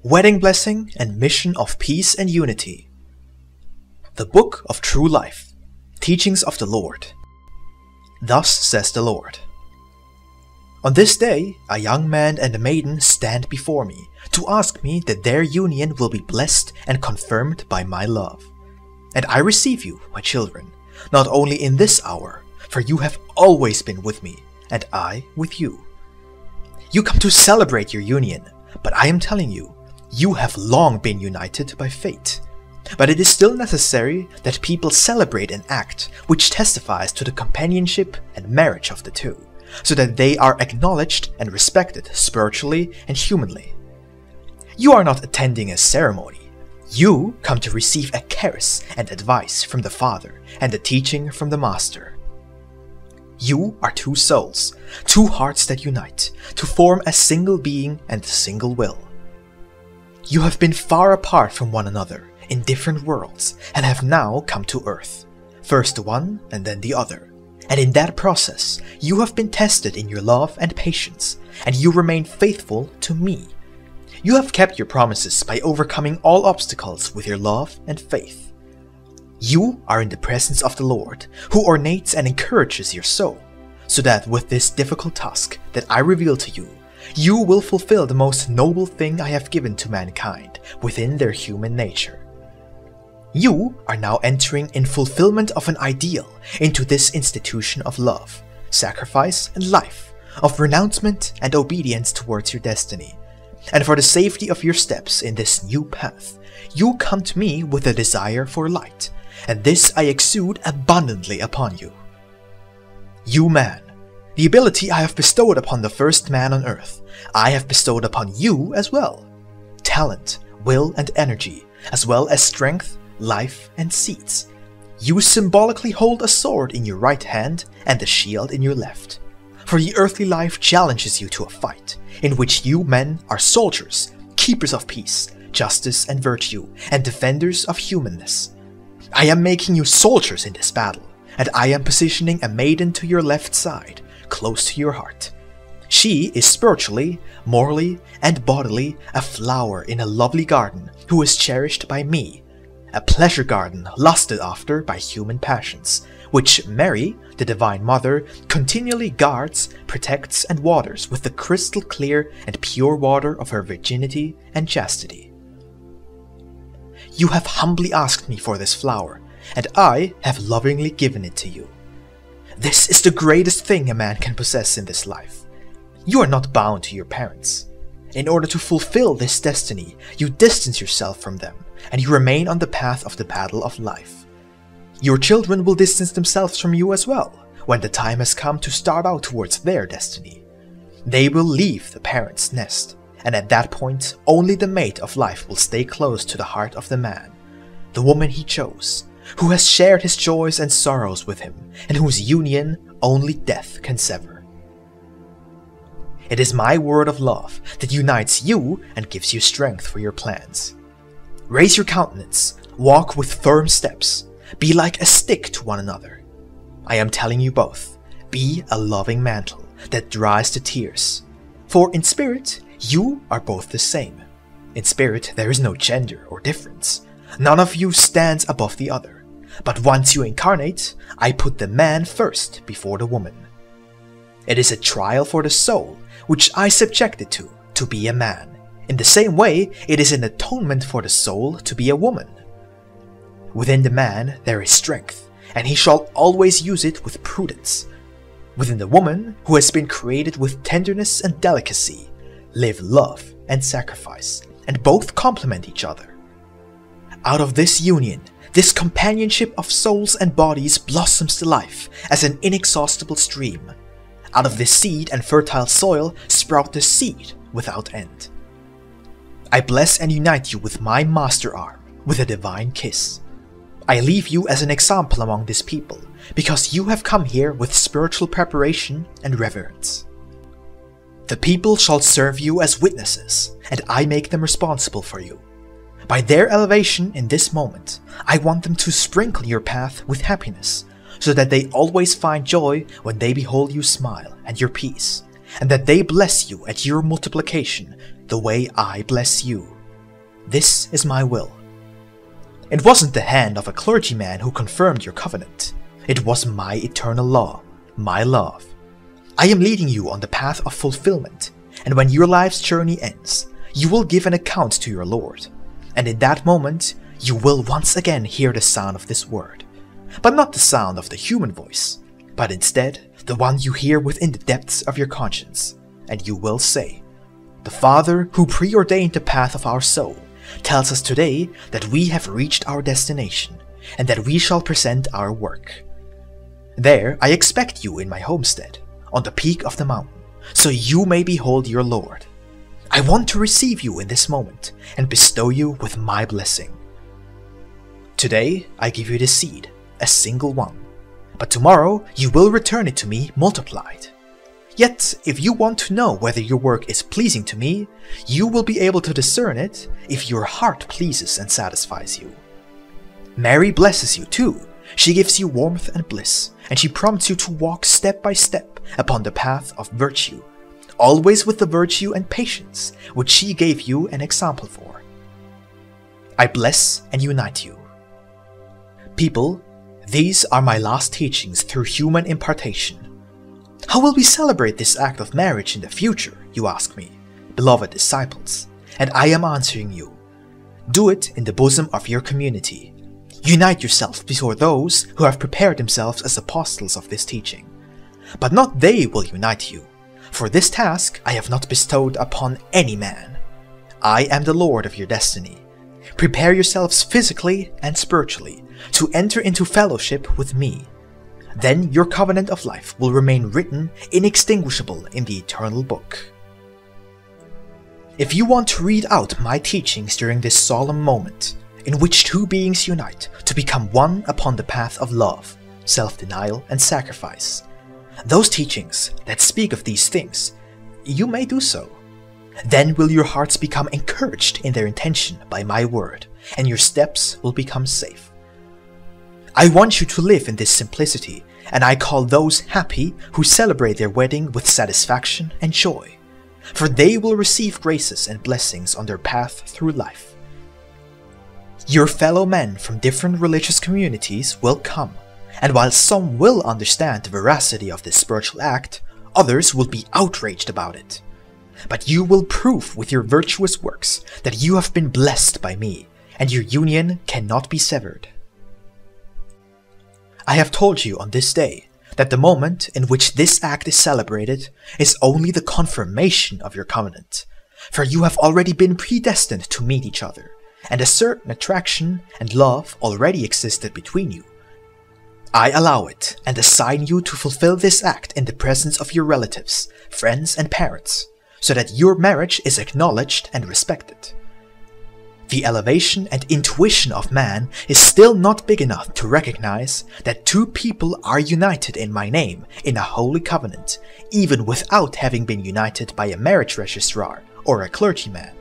Wedding Blessing and Mission of Peace and Unity. The Book of True Life. Teachings of the Lord. Thus says the Lord. On this day, a young man and a maiden stand before me to ask me that their union will be blessed and confirmed by my love. And I receive you, my children, not only in this hour, for you have always been with me, and I with you. You come to celebrate your union, but I am telling you, you have long been united by fate. But it is still necessary that people celebrate an act which testifies to the companionship and marriage of the two, so that they are acknowledged and respected spiritually and humanly. You are not attending a ceremony. You come to receive a charis and advice from the Father and the teaching from the Master. You are two souls, two hearts that unite, to form a single being and a single will. You have been far apart from one another in different worlds and have now come to Earth, first the one and then the other. And in that process, you have been tested in your love and patience, and you remain faithful to me. You have kept your promises by overcoming all obstacles with your love and faith. You are in the presence of the Lord, who ornates and encourages your soul, so that with this difficult task that I reveal to you, you will fulfill the most noble thing I have given to mankind within their human nature. You are now entering in fulfillment of an ideal into this institution of love, sacrifice, and life, of renouncement and obedience towards your destiny. And for the safety of your steps in this new path, you come to me with a desire for light, and this I exude abundantly upon you. You man, the ability I have bestowed upon the first man on earth, I have bestowed upon you as well. Talent, will, and energy, as well as strength, life, and seeds. You symbolically hold a sword in your right hand and a shield in your left. For the earthly life challenges you to a fight, in which you men are soldiers, keepers of peace, justice and virtue, and defenders of humanness. I am making you soldiers in this battle, and I am positioning a maiden to your left side, close to your heart. She is spiritually, morally, and bodily a flower in a lovely garden who is cherished by me, a pleasure garden lusted after by human passions, which Mary, the Divine Mother, continually guards, protects, and waters with the crystal clear and pure water of her virginity and chastity. You have humbly asked me for this flower, and I have lovingly given it to you. This is the greatest thing a man can possess in this life. You are not bound to your parents. In order to fulfill this destiny, you distance yourself from them, and you remain on the path of the battle of life. Your children will distance themselves from you as well, when the time has come to start out towards their destiny. They will leave the parents' nest, and at that point, only the mate of life will stay close to the heart of the man, the woman he chose, who has shared his joys and sorrows with him, and whose union only death can sever. It is my word of love that unites you and gives you strength for your plans. Raise your countenance, walk with firm steps, be like a stick to one another. I am telling you both, be a loving mantle that dries the tears. For in spirit, you are both the same. In spirit, there is no gender or difference. None of you stands above the other. But once you incarnate, I put the man first before the woman. It is a trial for the soul, which I subject it to be a man. In the same way, it is an atonement for the soul to be a woman. Within the man there is strength, and he shall always use it with prudence. Within the woman, who has been created with tenderness and delicacy, live love and sacrifice, and both complement each other. Out of this union, this companionship of souls and bodies blossoms to life as an inexhaustible stream. Out of this seed and fertile soil sprout the seed without end. I bless and unite you with my master arm, with a divine kiss. I leave you as an example among this people, because you have come here with spiritual preparation and reverence. The people shall serve you as witnesses, and I make them responsible for you. By their elevation in this moment, I want them to sprinkle your path with happiness, so that they always find joy when they behold you smile and your peace, and that they bless you at your multiplication the way I bless you. This is my will. It wasn't the hand of a clergyman who confirmed your covenant. It was my eternal law, my love. I am leading you on the path of fulfillment, and when your life's journey ends, you will give an account to your Lord. And in that moment, you will once again hear the sound of this word, but not the sound of the human voice, but instead the one you hear within the depths of your conscience, and you will say, "The Father who preordained the path of our soul tells us today that we have reached our destination, and that we shall present our work. There I expect you in my homestead, on the peak of the mountain, so you may behold your Lord. I want to receive you in this moment and bestow you with my blessing. Today I give you the seed, a single one, but tomorrow you will return it to me multiplied. Yet if you want to know whether your work is pleasing to me, you will be able to discern it if your heart pleases and satisfies you. Mary blesses you too. She gives you warmth and bliss, and she prompts you to walk step by step upon the path of virtue, always with the virtue and patience which she gave you an example for. I bless and unite you. People, these are my last teachings through human impartation. How will we celebrate this act of marriage in the future, you ask me, beloved disciples, and I am answering you. Do it in the bosom of your community. Unite yourself before those who have prepared themselves as apostles of this teaching. But not they will unite you, for this task I have not bestowed upon any man. I am the Lord of your destiny. Prepare yourselves physically and spiritually to enter into fellowship with me. Then your covenant of life will remain written inextinguishable in the eternal book. If you want to read out my teachings during this solemn moment, in which two beings unite to become one upon the path of love, self-denial, and sacrifice, those teachings that speak of these things, you may do so. Then will your hearts become encouraged in their intention by my word, and your steps will become safe. I want you to live in this simplicity, and I call those happy who celebrate their wedding with satisfaction and joy, for they will receive graces and blessings on their path through life. Your fellow men from different religious communities will come, and while some will understand the veracity of this spiritual act, others will be outraged about it. But you will prove with your virtuous works that you have been blessed by me, and your union cannot be severed. I have told you on this day that the moment in which this act is celebrated is only the confirmation of your covenant, for you have already been predestined to meet each other, and a certain attraction and love already existed between you. I allow it and assign you to fulfill this act in the presence of your relatives, friends, and parents, so that your marriage is acknowledged and respected. The elevation and intuition of man is still not big enough to recognize that two people are united in my name in a holy covenant, even without having been united by a marriage registrar or a clergyman.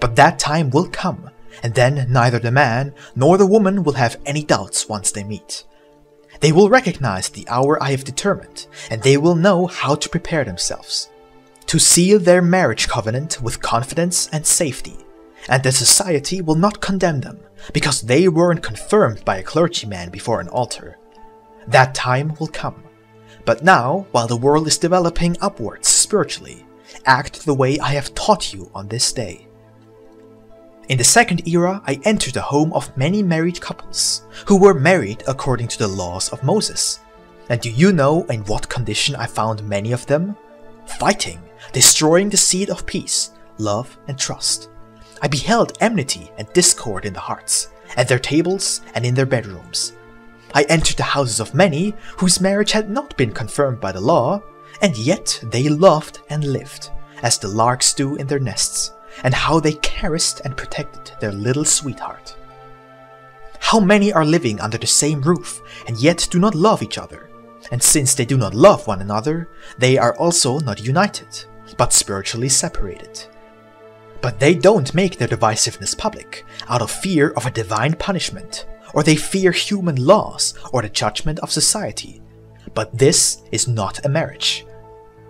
But that time will come, and then neither the man nor the woman will have any doubts once they meet. They will recognize the hour I have determined, and they will know how to prepare themselves to seal their marriage covenant with confidence and safety, and the society will not condemn them because they weren't confirmed by a clergyman before an altar. That time will come. But now, while the world is developing upwards spiritually, act the way I have taught you on this day. In the second era, I entered the home of many married couples who were married according to the laws of Moses. And do you know in what condition I found many of them? Fighting, destroying the seed of peace, love, and trust. I beheld enmity and discord in the hearts, at their tables and in their bedrooms. I entered the houses of many whose marriage had not been confirmed by the law, and yet they loved and lived, as the larks do in their nests, and how they caressed and protected their little sweetheart. How many are living under the same roof and yet do not love each other, and since they do not love one another, they are also not united, but spiritually separated. But they don't make their divisiveness public out of fear of a divine punishment, or they fear human laws or the judgment of society. But this is not a marriage.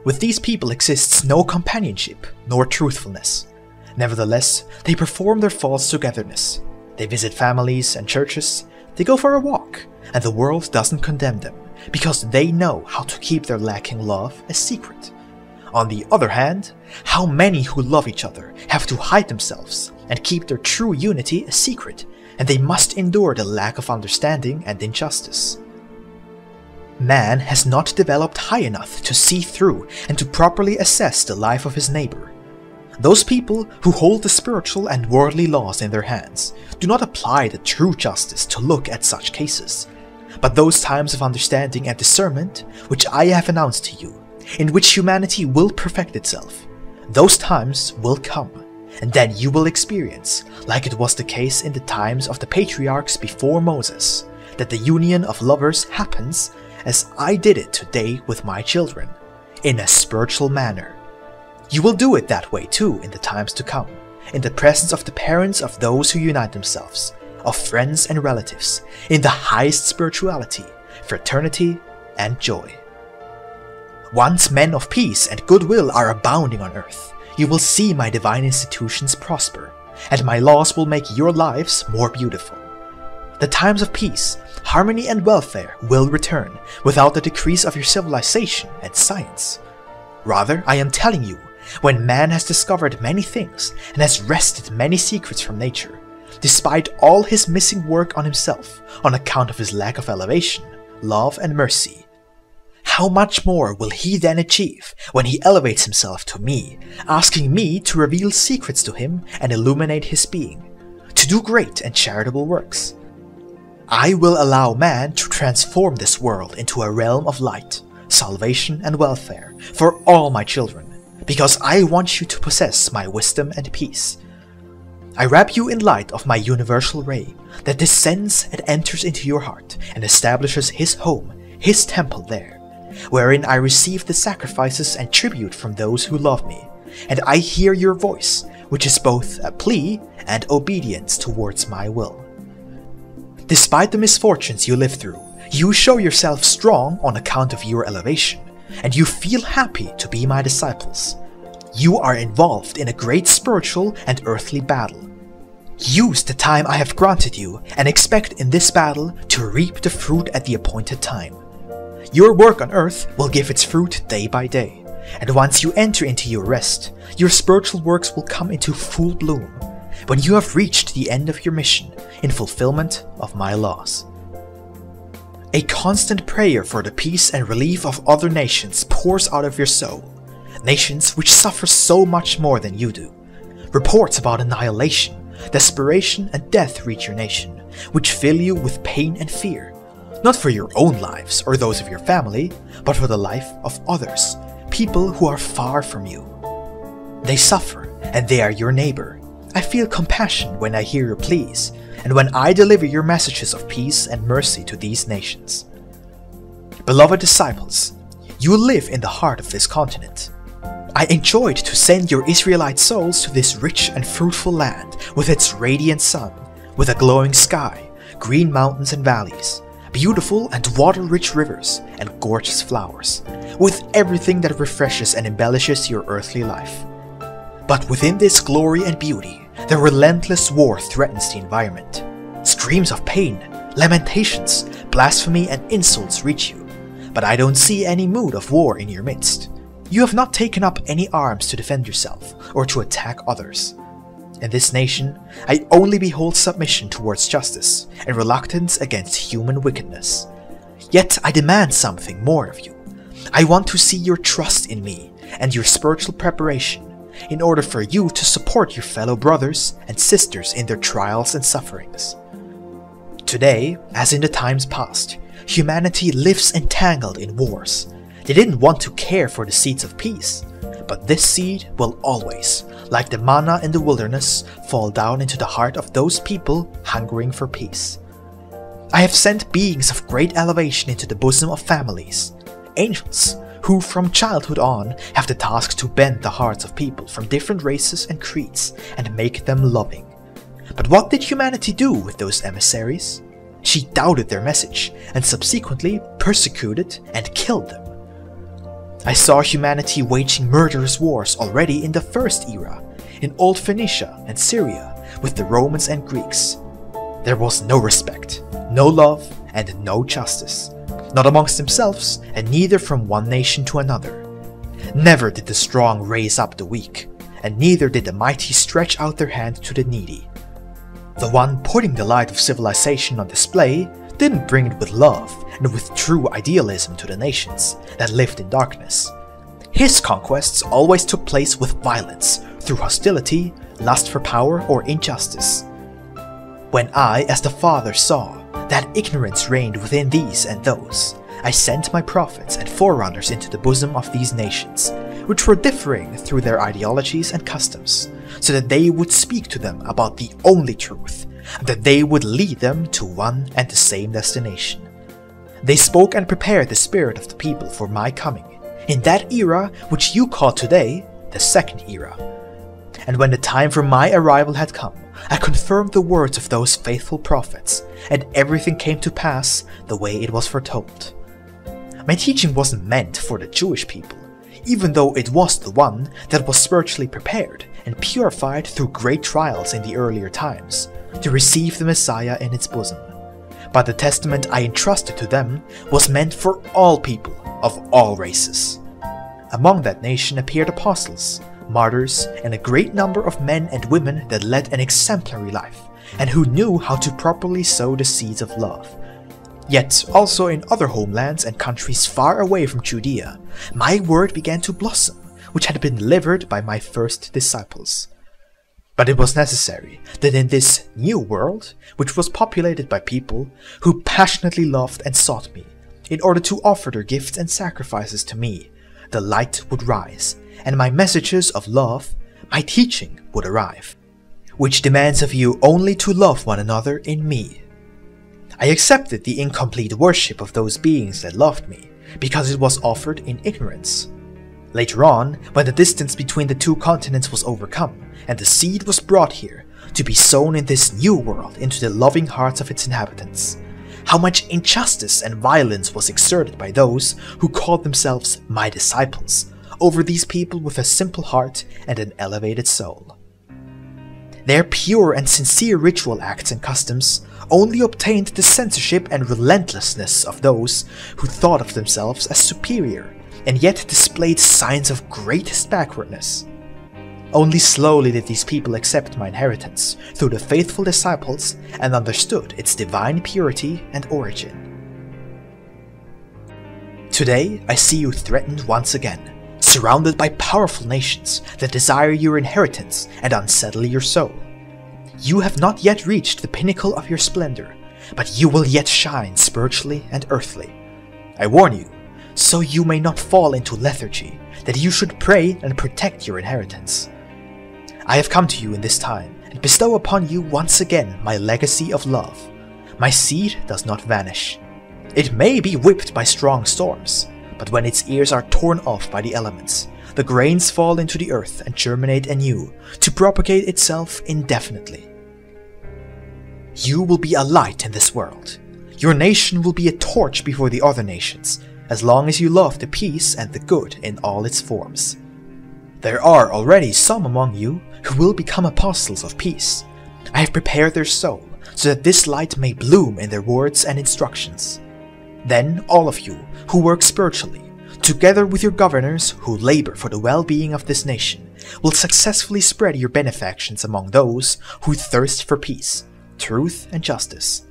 With these people exists no companionship nor truthfulness. Nevertheless, they perform their false togetherness. They visit families and churches, they go for a walk, and the world doesn't condemn them, because they know how to keep their lacking love a secret. On the other hand, how many who love each other have to hide themselves and keep their true unity a secret, and they must endure the lack of understanding and injustice. Man has not developed high enough to see through and to properly assess the life of his neighbor. Those people who hold the spiritual and worldly laws in their hands do not apply the true justice to look at such cases. But those times of understanding and discernment which I have announced to you, in which humanity will perfect itself, those times will come, and then you will experience, like it was the case in the times of the patriarchs before Moses, that the union of lovers happens as I did it today with my children, in a spiritual manner. You will do it that way too in the times to come, in the presence of the parents of those who unite themselves, of friends and relatives, in the highest spirituality, fraternity, and joy. Once men of peace and goodwill are abounding on earth, you will see my divine institutions prosper, and my laws will make your lives more beautiful. The times of peace, harmony, and welfare will return without the decrease of your civilization and science. Rather, I am telling you, when man has discovered many things and has wrested many secrets from nature, despite all his missing work on himself on account of his lack of elevation, love, and mercy, how much more will he then achieve when he elevates himself to me, asking me to reveal secrets to him and illuminate his being, to do great and charitable works? I will allow man to transform this world into a realm of light, salvation, and welfare for all my children, because I want you to possess my wisdom and peace. I wrap you in light of my universal ray that descends and enters into your heart and establishes his home, his temple there, wherein I receive the sacrifices and tribute from those who love me, and I hear your voice, which is both a plea and obedience towards my will. Despite the misfortunes you live through, you show yourself strong on account of your elevation, and you feel happy to be my disciples. You are involved in a great spiritual and earthly battle. Use the time I have granted you and expect in this battle to reap the fruit at the appointed time. Your work on earth will give its fruit day by day, and once you enter into your rest, your spiritual works will come into full bloom, when you have reached the end of your mission in fulfillment of my laws. A constant prayer for the peace and relief of other nations pours out of your soul, nations which suffer so much more than you do. Reports about annihilation, desperation, and death reach your nation, which fill you with pain and fear, not for your own lives or those of your family, but for the life of others, people who are far from you. They suffer, and they are your neighbor. I feel compassion when I hear your pleas, and when I deliver your messages of peace and mercy to these nations. Beloved disciples, you live in the heart of this continent. I enjoyed to send your Israelite souls to this rich and fruitful land with its radiant sun, with a glowing sky, green mountains and valleys, beautiful and water-rich rivers, and gorgeous flowers, with everything that refreshes and embellishes your earthly life. But within this glory and beauty, the relentless war threatens the environment. Screams of pain, lamentations, blasphemy, and insults reach you, but I don't see any mood of war in your midst. You have not taken up any arms to defend yourself or to attack others. In this nation, I only behold submission towards justice and reluctance against human wickedness. Yet I demand something more of you. I want to see your trust in me and your spiritual preparation, in order for you to support your fellow brothers and sisters in their trials and sufferings. Today, as in the times past, humanity lives entangled in wars. They didn't want to care for the seeds of peace, but this seed will always, like the manna in the wilderness, fall down into the heart of those people hungering for peace. I have sent beings of great elevation into the bosom of families, angels, who from childhood on have the task to bend the hearts of people from different races and creeds and make them loving. But what did humanity do with those emissaries? She doubted their message and subsequently persecuted and killed them. I saw humanity waging murderous wars already in the first era, in old Phoenicia and Syria with the Romans and Greeks. There was no respect, no love, and no justice, not amongst themselves and neither from one nation to another. Never did the strong raise up the weak, and neither did the mighty stretch out their hand to the needy. The one putting the light of civilization on display didn't bring it with love and with true idealism to the nations that lived in darkness. His conquests always took place with violence, through hostility, lust for power, or injustice. When I, as the Father, saw that ignorance reigned within these and those, I sent my prophets and forerunners into the bosom of these nations, which were differing through their ideologies and customs, so that they would speak to them about the only truth, and that they would lead them to one and the same destination. They spoke and prepared the spirit of the people for my coming, in that era which you call today the second era. And when the time for my arrival had come, I confirmed the words of those faithful prophets, and everything came to pass the way it was foretold. My teaching wasn't meant for the Jewish people, even though it was the one that was spiritually prepared and purified through great trials in the earlier times, to receive the Messiah in its bosom. But the testament I entrusted to them was meant for all people of all races. Among that nation appeared apostles, martyrs, and a great number of men and women that led an exemplary life, and who knew how to properly sow the seeds of love. Yet also in other homelands and countries far away from Judea, my word began to blossom, which had been delivered by my first disciples. But it was necessary that in this new world, which was populated by people who passionately loved and sought me, in order to offer their gifts and sacrifices to me, the light would rise, and my messages of love, my teaching would arrive, which demands of you only to love one another in me. I accepted the incomplete worship of those beings that loved me, because it was offered in ignorance. Later on, when the distance between the two continents was overcome, and the seed was brought here, to be sown in this new world into the loving hearts of its inhabitants, how much injustice and violence was exerted by those who called themselves my disciples, over these people with a simple heart and an elevated soul. Their pure and sincere ritual acts and customs only obtained the censorship and relentlessness of those who thought of themselves as superior, and yet displayed signs of greatest backwardness. Only slowly did these people accept my inheritance through the faithful disciples and understood its divine purity and origin. Today I see you threatened once again, surrounded by powerful nations that desire your inheritance and unsettle your soul. You have not yet reached the pinnacle of your splendor, but you will yet shine spiritually and earthly. I warn you, so you may not fall into lethargy, that you should pray and protect your inheritance. I have come to you in this time, and bestow upon you once again my legacy of love. My seed does not vanish. It may be whipped by strong storms, but when its ears are torn off by the elements, the grains fall into the earth and germinate anew, to propagate itself indefinitely. You will be a light in this world. Your nation will be a torch before the other nations, as long as you love the peace and the good in all its forms. There are already some among you who will become apostles of peace. I have prepared their soul, so that this light may bloom in their words and instructions. Then all of you who work spiritually, together with your governors who labor for the well-being of this nation, will successfully spread your benefactions among those who thirst for peace, truth, and justice.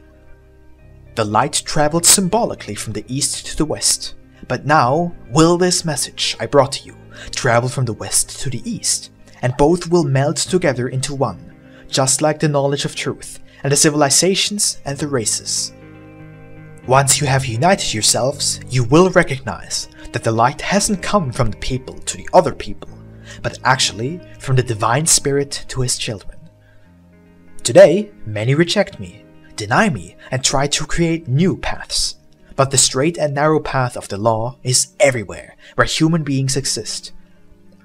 The light traveled symbolically from the east to the west, but now will this message I brought to you travel from the west to the east, and both will meld together into one, just like the knowledge of truth and the civilizations and the races. Once you have united yourselves, you will recognize that the light hasn't come from the people to the other people, but actually from the divine spirit to his children. Today, many reject me, deny me, and try to create new paths. But the straight and narrow path of the law is everywhere where human beings exist.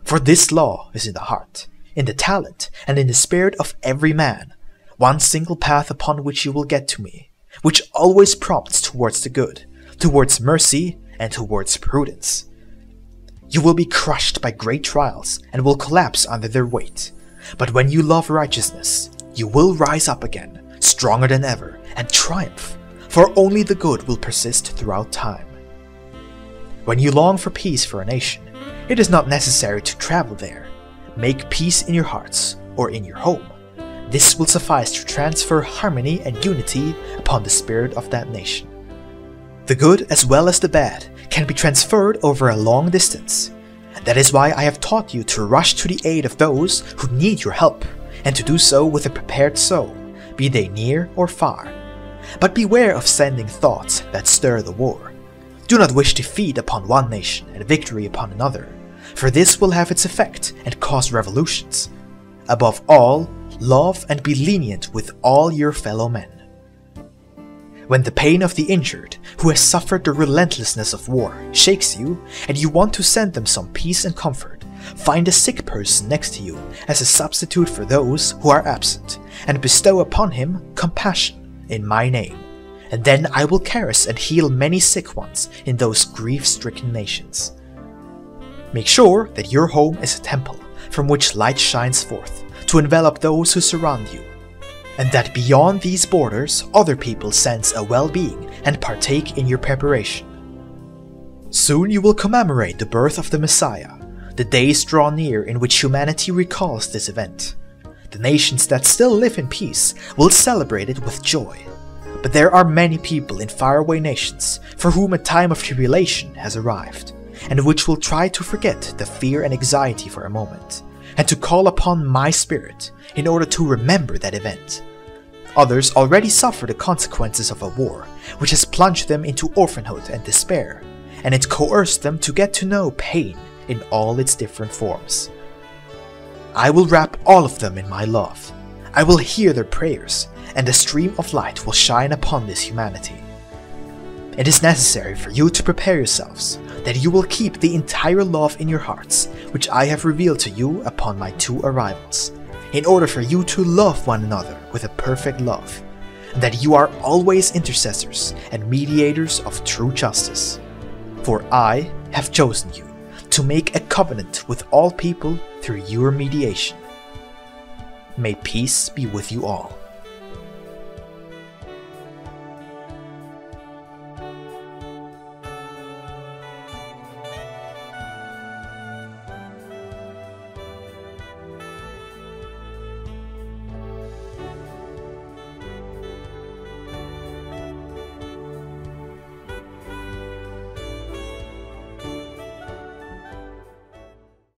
For this law is in the heart, in the talent, and in the spirit of every man, one single path upon which you will get to me, which always prompts towards the good, towards mercy, and towards prudence. You will be crushed by great trials and will collapse under their weight, But when you love righteousness, you will rise up again, stronger than ever, and triumph, for only the good will persist throughout time. When you long for peace for a nation, it is not necessary to travel there. Make peace in your hearts or in your home. This will suffice to transfer harmony and unity upon the spirit of that nation. The good as well as the bad can be transferred over a long distance. That is why I have taught you to rush to the aid of those who need your help, and to do so with a prepared soul, be they near or far. But beware of sending thoughts that stir the war. Do not wish defeat upon one nation and victory upon another, for this will have its effect and cause revolutions. Above all, love and be lenient with all your fellow men. When the pain of the injured, who has suffered the relentlessness of war, shakes you, and you want to send them some peace and comfort, find a sick person next to you as a substitute for those who are absent, and bestow upon him compassion in my name. And then I will caress and heal many sick ones in those grief-stricken nations. Make sure that your home is a temple from which light shines forth to envelop those who surround you, and that beyond these borders other people sense a well-being and partake in your preparation. Soon you will commemorate the birth of the Messiah. The days draw near in which humanity recalls this event. The nations that still live in peace will celebrate it with joy. But there are many people in faraway nations for whom a time of tribulation has arrived, and which will try to forget the fear and anxiety for a moment, and to call upon my spirit in order to remember that event. Others already suffer the consequences of a war, which has plunged them into orphanhood and despair, and it coerced them to get to know pain in all its different forms. I will wrap all of them in my love. I will hear their prayers, and a stream of light will shine upon this humanity. It is necessary for you to prepare yourselves, that you will keep the entire love in your hearts, which I have revealed to you upon my 2 arrivals, in order for you to love one another with a perfect love, and that you are always intercessors and mediators of true justice. For I have chosen you to make a covenant with all people through your mediation. May peace be with you all.